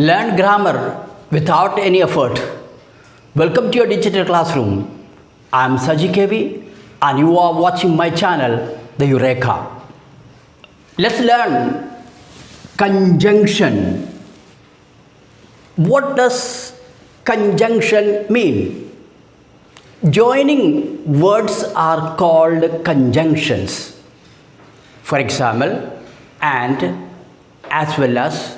Learn grammar without any effort. Welcome to your digital classroom. I am Saji KV and you are watching my channel, the EUREKA. Let's learn conjunction. What does conjunction mean? Joining words are called conjunctions. For example, and, as well as,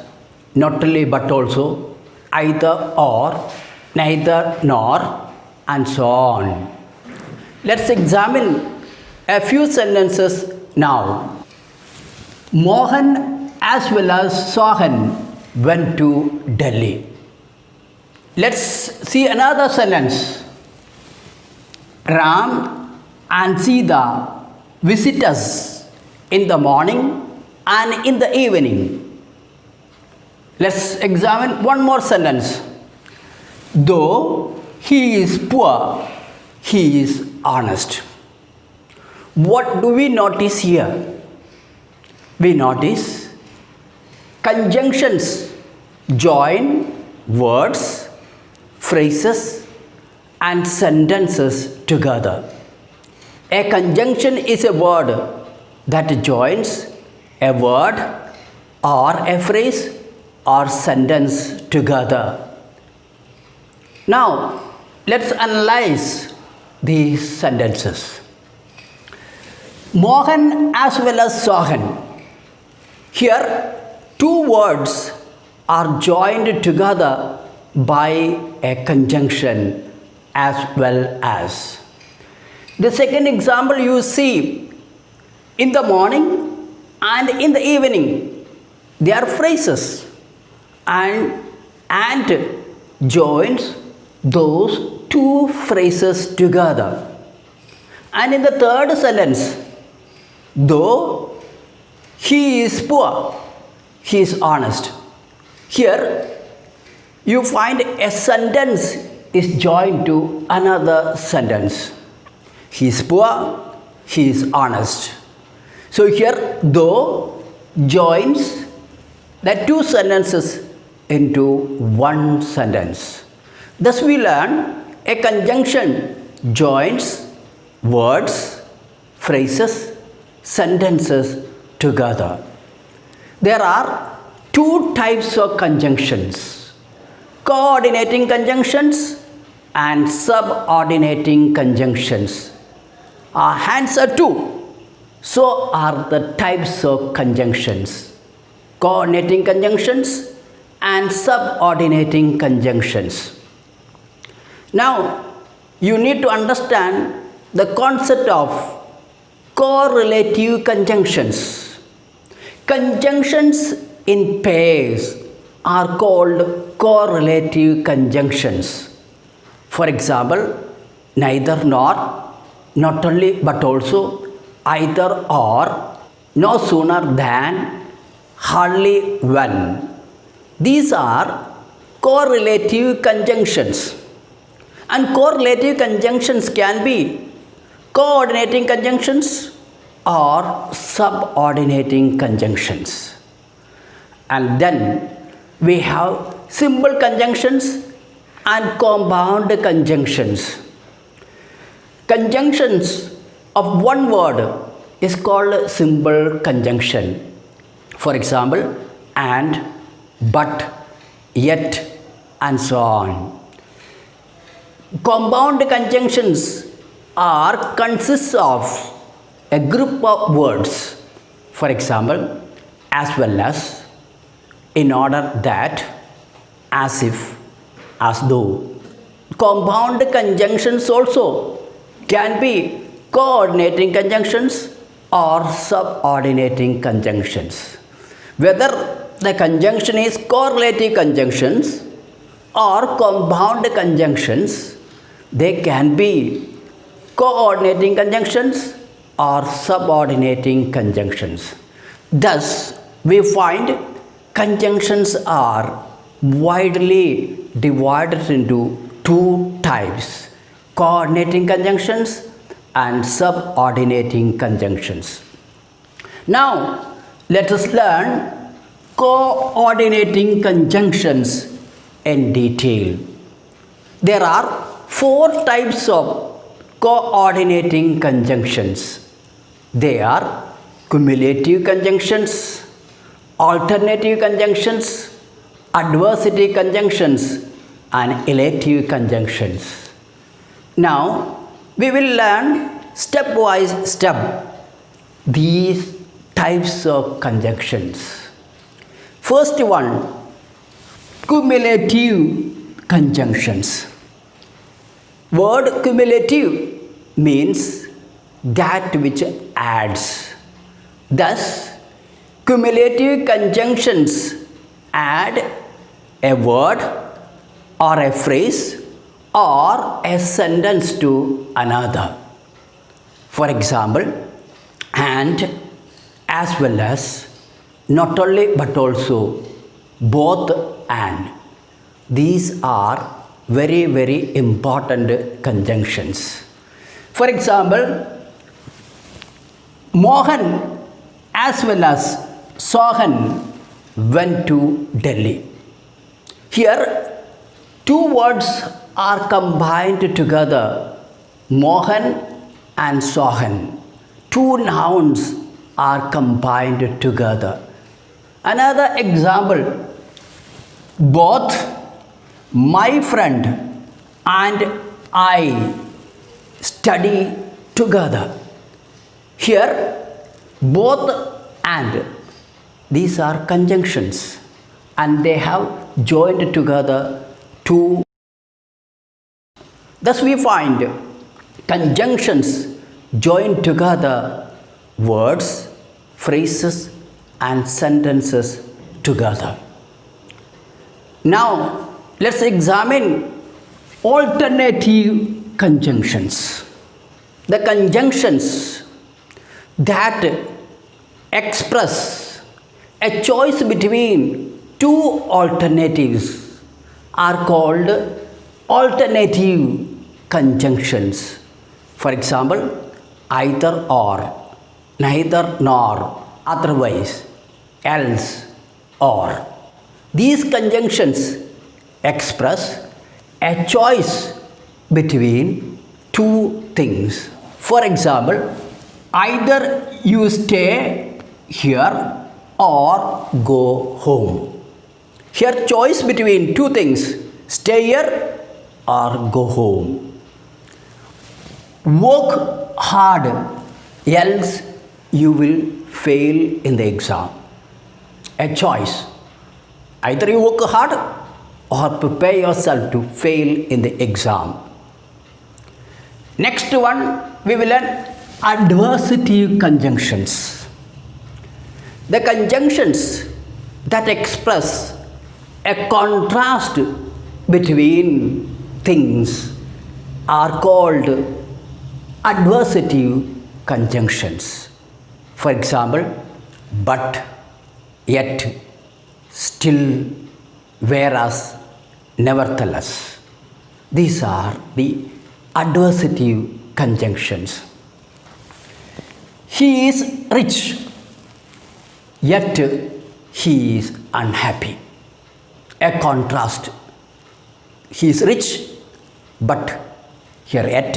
not only but also, either or, neither nor, and so on. Let's examine a few sentences now. Mohan as well as Sohan went to Delhi. Let's see another sentence. Ram and Sita visit us in the morning and in the evening. Let's examine one more sentence. Though he is poor, he is honest. What do we notice here? We notice conjunctions join words, phrases, and sentences together. A conjunction is a word that joins a word or a phrase or sentence together. Now, let's analyze these sentences. Mohan as well as Sohan. Here, two words are joined together by a conjunction as well as. The second example you see, in the morning and in the evening, they are phrases and joins those two phrases together. And in the third sentence, though he is poor, he is honest. Here you find a sentence is joined to another sentence. He is poor, he is honest. So here though joins the two sentences into one sentence. Thus we learn a conjunction joins words, phrases, sentences together. There are two types of conjunctions: coordinating conjunctions and subordinating conjunctions. Our hands are two, so are the types of conjunctions: coordinating conjunctions and subordinating conjunctions. Now, you need to understand the concept of correlative conjunctions. Conjunctions in pairs are called correlative conjunctions. For example, neither nor, not only but also, either or, no sooner than, hardly when. These are correlative conjunctions. And correlative conjunctions can be coordinating conjunctions or subordinating conjunctions. And then we have simple conjunctions and compound conjunctions. Conjunctions of one word is called simple conjunction. For example, and, but, yet, and so on. Compound conjunctions consists of a group of words. For example, as well as, in order that, as if, as though. Compound conjunctions also can be coordinating conjunctions or subordinating conjunctions. Whether the conjunction is correlative conjunctions or compound conjunctions, they can be coordinating conjunctions or subordinating conjunctions. Thus, we find conjunctions are widely divided into two types: coordinating conjunctions and subordinating conjunctions. Now, let us learn coordinating conjunctions in detail. There are 4 types of coordinating conjunctions. They are cumulative conjunctions, alternative conjunctions, adversity conjunctions, and elective conjunctions. Now, we will learn step these types of conjunctions. First one, cumulative conjunctions. Word cumulative means that which adds. Thus, cumulative conjunctions add a word or a phrase or a sentence to another. For example, and, as well as, not only but also, both and. These are very, very important conjunctions. For example, Mohan as well as Sohan went to Delhi. Here, 2 words are combined together, Mohan and Sohan. 2 nouns are combined together. Another example, both my friend and I study together. Here, both and, these are conjunctions and they have joined together 2. Thus we find conjunctions join together words, phrases and sentences together. Now, let's examine alternative conjunctions. The conjunctions that express a choice between 2 alternatives are called alternative conjunctions. For example, either or, neither nor, otherwise, else, or. These conjunctions express a choice between 2 things. For example, either you stay here or go home. Here, choice between 2 things, stay here or go home. Work hard, else you will fail in the exam. A choice. Either you work hard or prepare yourself to fail in the exam. Next one, we will learn adversative conjunctions. The conjunctions that express a contrast between things are called adversative conjunctions. For example, but, yet, still, whereas, nevertheless. These are the adversative conjunctions. He is rich, yet he is unhappy. A contrast. He is rich, but here yet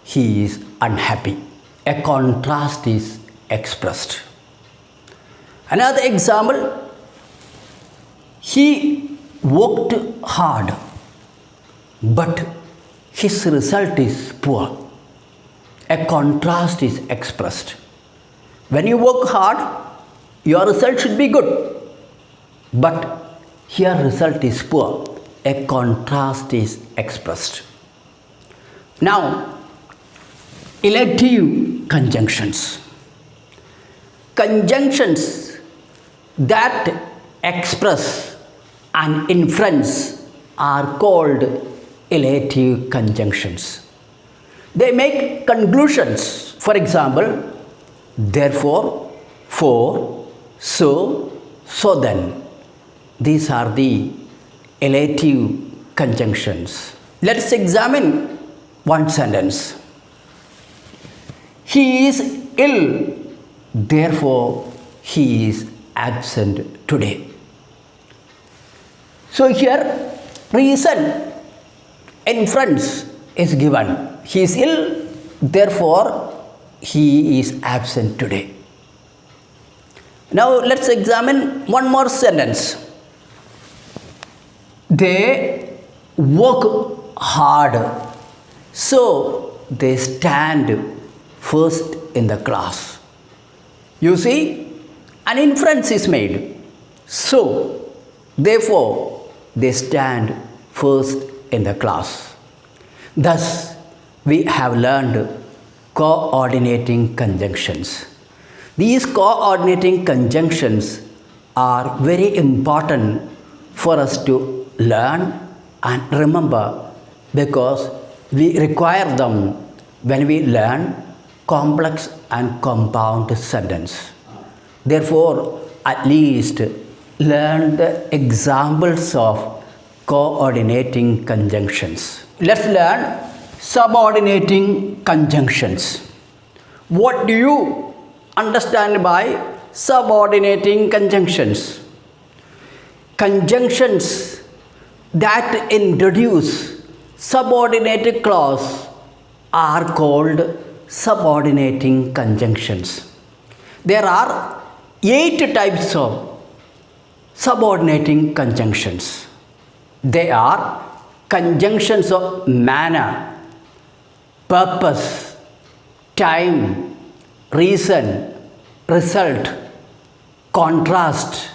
he is unhappy. A contrast is expressed. Another example, he worked hard, but his result is poor. A contrast is expressed. When you work hard, your result should be good, but here result is poor. A contrast is expressed. Now, elective conjunctions. Conjunctions that express an inference are called elective conjunctions. They make conclusions. For example, therefore, for, so, so then. These are the elective conjunctions. Let's examine one sentence. He is ill, therefore he is absent today. So here reason, inference is given. He is ill, therefore he is absent today. Now let's examine one more sentence. They work hard, so they stand first in the class. You see, an inference is made. So, therefore, they stand first in the class. Thus, we have learned coordinating conjunctions. These coordinating conjunctions are very important for us to learn and remember because we require them when we learn complex and compound sentence. Therefore, at least learn the examples of coordinating conjunctions. Let's learn subordinating conjunctions. What do you understand by subordinating conjunctions? Conjunctions that introduce subordinate clause are called subordinating conjunctions. There are 8 types of subordinating conjunctions. They are conjunctions of manner, purpose, time, reason, result, contrast,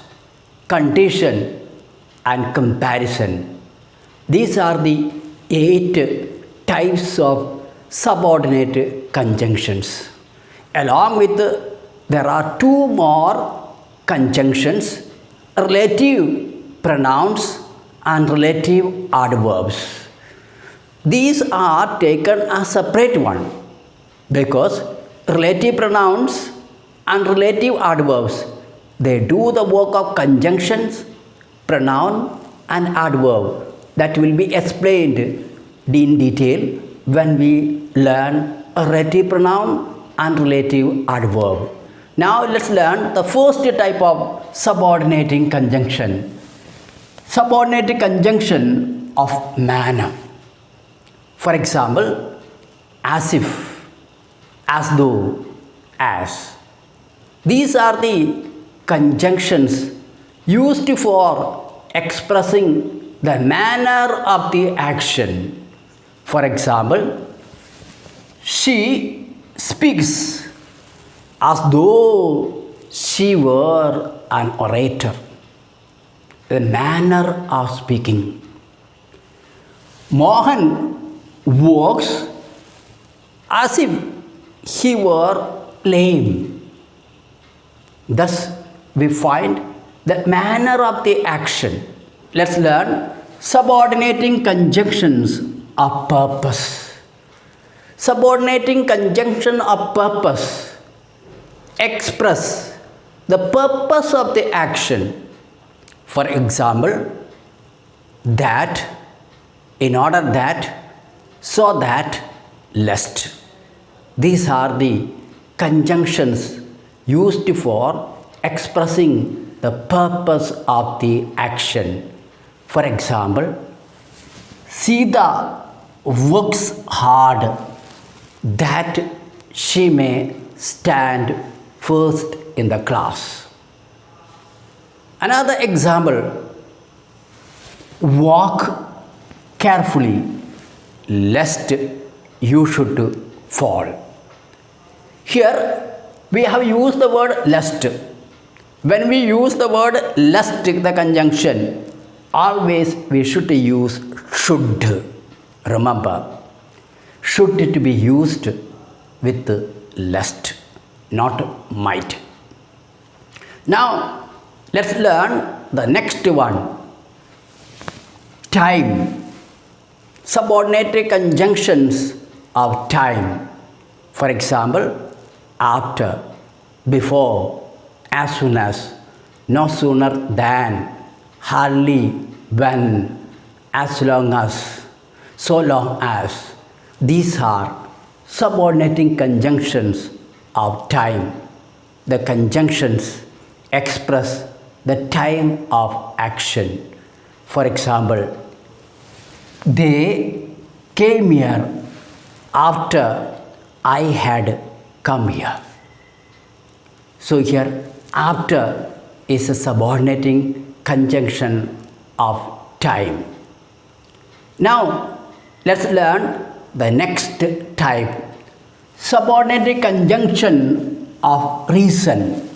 condition, and comparison. These are the 8 types of subordinate conjunctions. Along with there are 2 more conjunctions, relative pronouns and relative adverbs. These are taken as separate one because relative pronouns and relative adverbs, they do the work of conjunctions, pronoun and adverb that will be explained in detail when we learn a relative pronoun and relative adverb. Now let's learn the first type of subordinating conjunction. Subordinating conjunction of manner. For example, as if, as though, as. These are the conjunctions used for expressing the manner of the action. For example, she speaks as though she were an orator. The manner of speaking. Mohan walks as if he were lame. Thus, we find the manner of the action. Let's learn subordinating conjunctions of purpose. Subordinating conjunction of purpose express the purpose of the action. For example, that, in order that, so that, lest. These are the conjunctions used for expressing the purpose of the action. For example, Sita works hard that she may stand first in the class. Another example, walk carefully lest you should fall. Here we have used the word lest. When we use the word lest, the conjunction, always we should use should. Remember, should to be used with lest, not might. Now, let's learn the next one. Time. Subordinate conjunctions of time. For example, after, before, as soon as, no sooner than, hardly, when, as long as, so long as. These are subordinating conjunctions of time. The conjunctions express the time of action. For example, they came here after I had come here. So here after is a subordinating conjunction of time. Now let's learn the next type, subordinating conjunction of reason.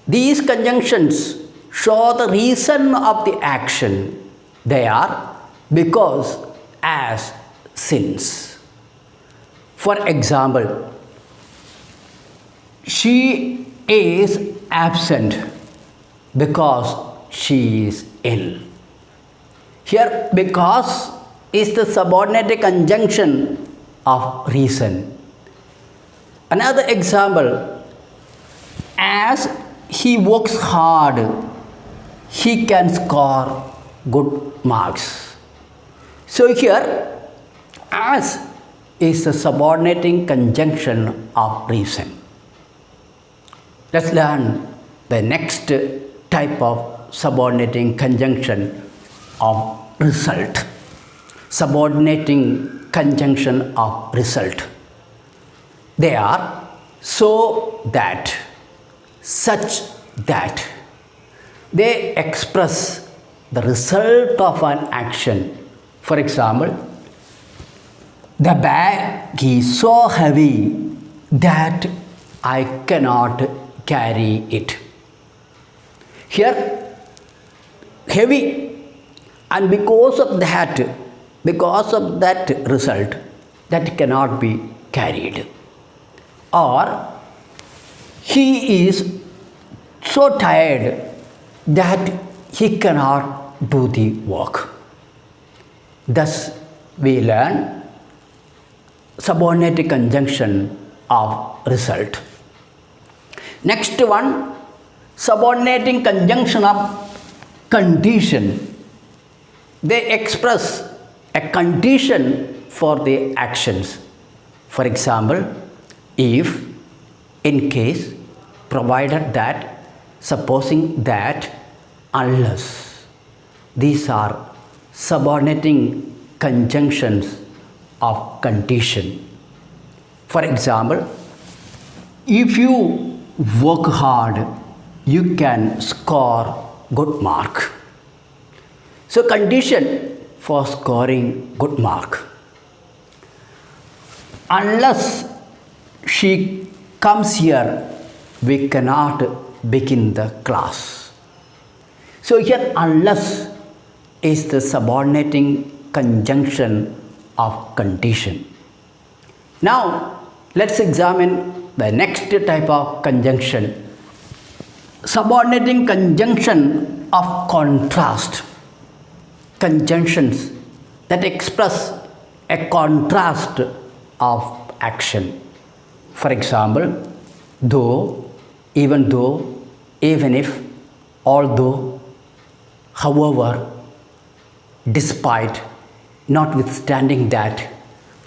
These conjunctions show the reason of the action. They are because, as, since. For example, she is absent because she is ill. Here, because is the subordinated conjunction of reason. Another example, as he works hard, he can score good marks. So here, as is the subordinating conjunction of reason. Let's learn the next type of subordinating conjunction of result. Subordinating conjunction of result. They are so that, such that. They express the result of an action. For example, the bag is so heavy that I cannot carry it. Here, heavy, and because of that result, that cannot be carried. Or he is so tired that he cannot do the work. Thus, we learn subordinated conjunction of result. Next one, subordinating conjunction of condition. They express a condition for the actions. For example, if, in case, provided that, supposing that, unless. These are subordinating conjunctions of condition. For example, if you work hard, you can score good mark. So condition for scoring good mark. Unless she comes here, we cannot begin the class. So here unless is the subordinating conjunction of condition. Now let's examine the next type of conjunction, subordinating conjunction of contrast. Conjunctions that express a contrast of action. For example, though, even though, even if, although, however, despite, notwithstanding that.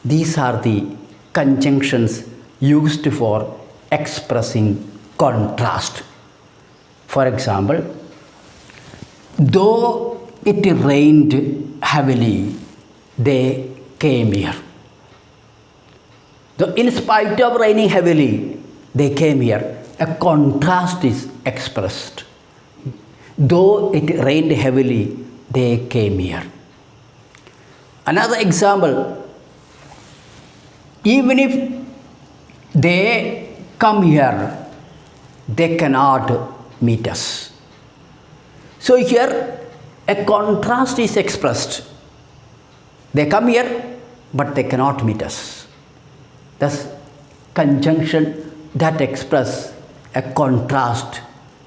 These are the conjunctions used for expressing contrast. For example, though it rained heavily, they came here. Though in spite of raining heavily, they came here. A contrast is expressed. Though it rained heavily, they came here. Another example, even if they come here, they cannot meet us. So here a contrast is expressed. They come here, but they cannot meet us. Thus, conjunction that express a contrast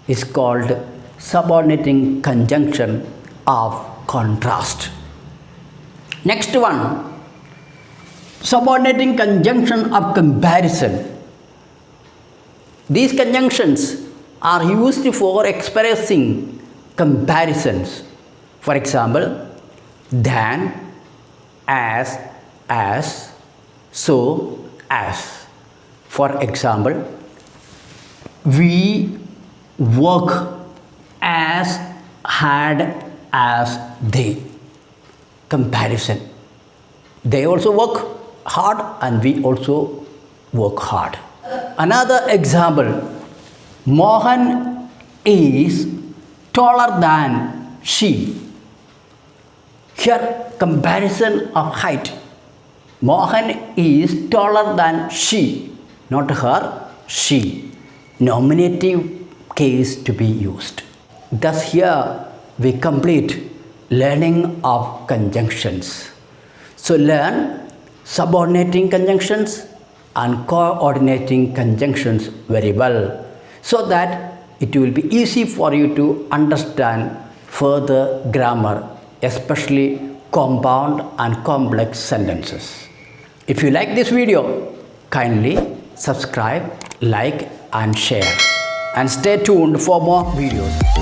is called subordinating conjunction of contrast. Next one, subordinating conjunction of comparison. These conjunctions are used for expressing comparisons. For example, than, as, so, as. For example, we work as hard as they. Comparison. They also work hard and we also work hard. Another example, Mohan is taller than she. Here, comparison of height. Mohan is taller than she, not her, she. Nominative case to be used. Thus here we complete learning of conjunctions. So learn subordinating conjunctions and coordinating conjunctions very well so that it will be easy for you to understand further grammar, especially compound and complex sentences. If you like this video, kindly subscribe, like and share, and stay tuned for more videos.